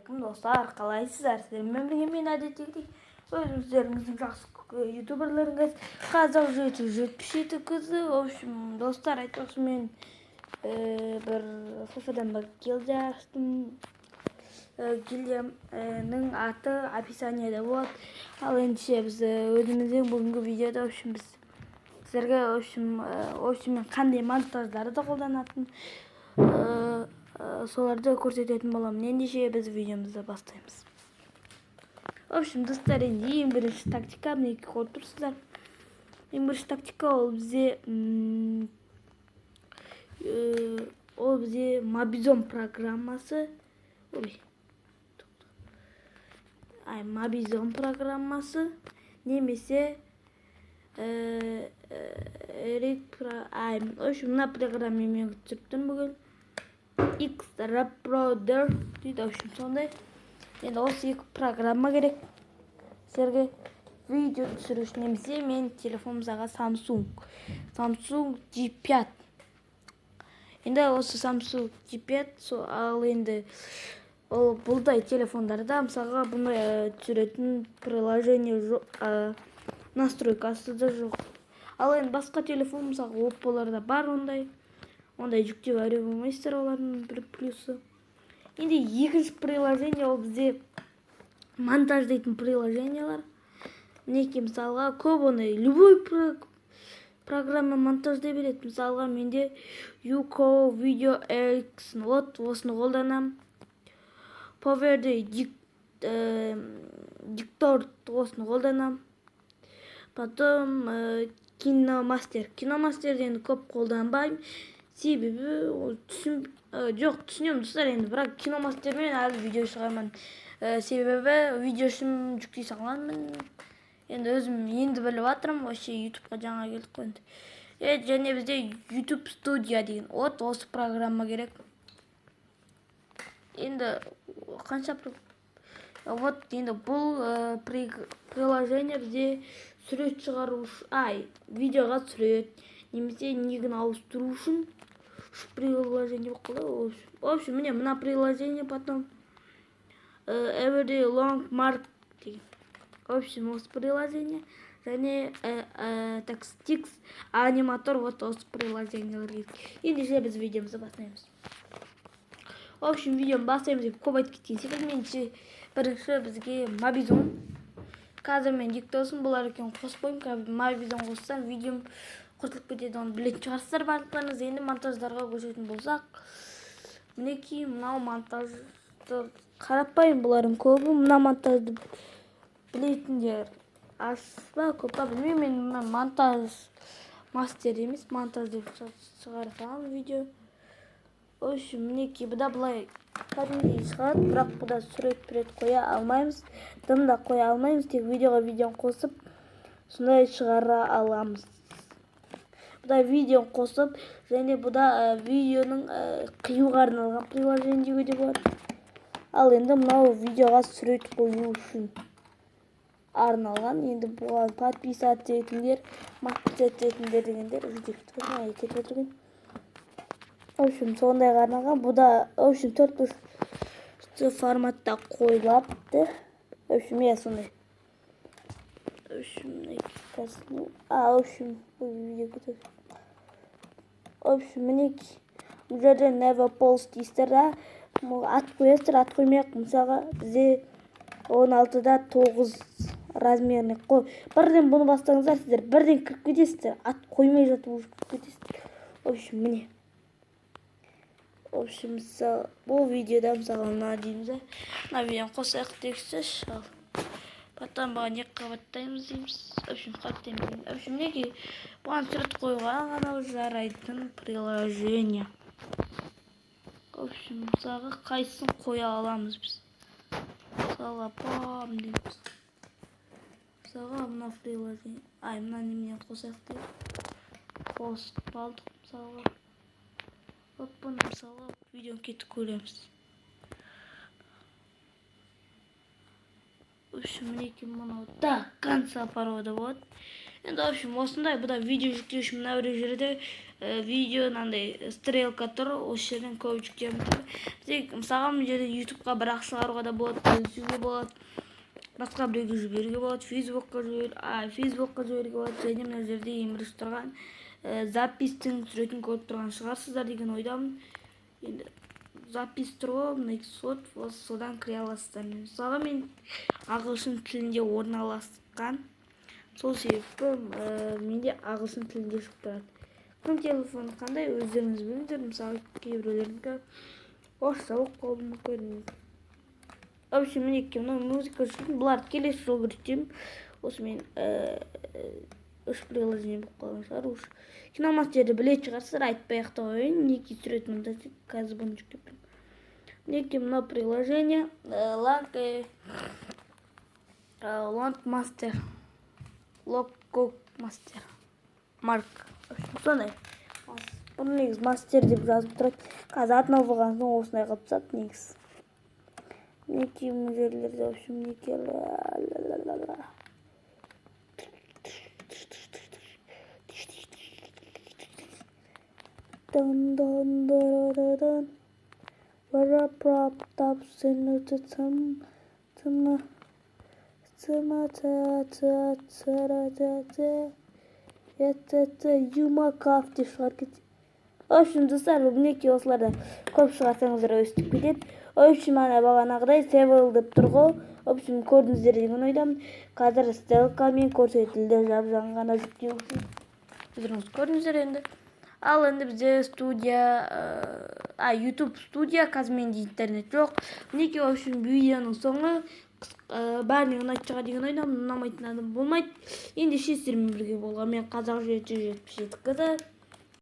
Assalomu do'stlar, qalaysizlar? Sizlar bilan men adetdagidek o'zingizlarning yaxshi youtuberlaringiz Qazoq 77 qizi. В общем, do'stlar, aytmoqchi men bir FIFAdan bir keldim. Gilliamning ati описаниеda bor. Al endi biz o'zimizning bugungi videoda biz sizlarga men qanday montajlarda qo'llanatini so'larda ko'rsatayotgan bo'laman. Endi biz videomizni boshlaymiz. В общем, do'stlar, endi eng birinchi taktikamni ko'rib turibsizlar. Eng birinchi taktika bize Mabizon programmasi. Mabizon programmasi nemесе shuna programma men tushirdim bugun. X-Reproder deydi, sonday. Endi o'sha programma kerak sizlarga video tushirish nemese men telefonimizga Samsung G5. Endi o'sha Samsung G5 al endi bunday telefonlarda misalga bunday tushiradigan приложение yo'q, настройкасida yo'q. Al endi boshqa telefon misalga Oppo'larda bar onday yüklep veriyor olmaysızlar, onların bir plusu. Endi ikinci приложение bizde montajlaydigan приложениялар. Neki misalga ko'p onday любой programma montajlay beradi. Misalga mende Yuko Video X osini qo'llanam. Power'da Diktor osini qo'llanam. Потом Kinomaster'da endi ko'p qo'llanmayman. Sebebi yo'q, tushunamın do'stlar, endi biroq Kinomaster men hali video chiqaraman. Sebebi videosim yuklay solganman. Endi o'zim endi bilib o'tirim, o'sha YouTube'ga жаңа kelib qo'ydi. Және bizde YouTube Studio degan o'sha programma kerak. Endi qancha endi bu приложение bizde surat chiqarish, videoga surat немесе нигін ауыстыру үшін şu приложение qo'yadi. В общем, мне на приложение потом every long mark degan. В общем, осы приложение және Tix аниматор осы приложениелерге. Енді біз видеомызды бастаймыз. В общем, видеоны бастаймыз деп көп айтып кеткен секілді. Меніңше бірінші бізге Mabizon. Қазір мен диктосын бұлар екен қосып қойым. Mabizon қоссам видеом құртылып кетеді, оны білетін шығарсыздар барлықтарыңыз. Енді монтаждарға көшетін болсақ, мінекей мынау монтажды қарапайым, бұлардың көбі мына монтажды білетіндер аз ба көп па білмеймін. Мен монтаж мастер емес, монтаж деп шығарып алған видео. В общем, мінекей бұда былай кәдімгідей шығады, бірақ бұда сурет қоя алмаймыз, дым да қоя алмаймыз, тек видеоны қосып сондай шығара аламыз. Бұда видеоны қосып, және бұда видеоның қиюға арналған приложение деуге де болады. Ал енді мынау видеоға сурет қою үшін арналған. Енді бұған подписаться етіңдер, дегендер видеоны кетіп отырған. В общем, сондайға арналған. Бұда в общем 4 форматта қойылады. В общем, я сондай. В общем, мінекей бұл жерде never post дейсіздер да, ат қоясыздар, ат қоймайық. Мысалға бізде 16-да 9 размеріне қой. Бірден бұны бастаңыздар, сіздер бірден кіріп кетесіздер, ат қоймай жатып кіріп кетесіздер. В общем, міне. В общем, бұл видеода мысалға мына дейміз. Мына видеоны қосайық дегізсіз. Потом бұған екі қабаттаймыз дейміз. В общем, қаттаймыз. В общем, неге бұған сурет қоюға ғана жарайтын приложение. В общем, мысалға қайсысын қоя аламыз біз. Мысалға пам дейміз. Мысалға мына приложение. Мына неменен қосайық дейміз. Қосып алдық мысалға. Бұны мысалға видеоны кетіп көреміз. В общем, мінекей мынау до конца парода болады. Енді в общем осындай, бұда видео жүктеуші мына бір жерде видео андай стрелка тұр, осы жерден көп жүктеп тұр. Мысалға бұл жерде ютубқа бірақ шығаруға да болады, бөлісуге болады, басқа біреуге жіберуге болады, фейсбукқа жіберуге болады. Және мына жерде еміріш тұрған запистің суретін көріп тұрған шығарсыздар деген ойдамын. Енді запись тұр ғой, мына сот, содан кіре аласыздар. Мысалға мен ағылшын тілінде орналасқан, сол себепті менде ағылшын тілінде шығып тұрады. Кім телефоны қандай өздеріңіз біліңіздер. Мысалы кейбіреулердікі орысша болып қалуы мүмкін. В общем, мінекей мына музыка үшін бұларды келесі жол көрсетемін. Осы мен үш приложение болып қалған шығар. Уж киномастерді біле шығарсыздар, айтпай-ақ та қояйын. Мінекей суретін мұнда қазір бұны жүктеп тұрмын. Мінекей мына приложение Landmaster, Logmastер, Марк. Сондай. Бұны негіз мастер деп жазып тұрады. Қазір атын алған соң осындай қылып тастады негіз. Мінекей мына жерлерде, в общем, мінекей дан Вара проптап сені тымна юмакав деп шығар кетеді. В общем, достар, мінекей осыларда көп шығарсаңыздар өстіп кетеді. В общем, ана бағанағыдай севел деп тұр ғой. В общем, көрдіңіздер деген ойдамын. Қазір стрелкамен көрсетілді, жап-жаңа ғана жүктеу үшін. Өздеріңіз көрдіңіздер енді. Ал енді бізде YouTube студия, қазір менде интернет жоқ. Мінекей, в общем, видеоның соңы бәріне ұнайтын шығар деген ойдамын. Ұнамайтын адам болмайды. Ендеше сіздермен бірге болған мен Қазақ 777 қызы.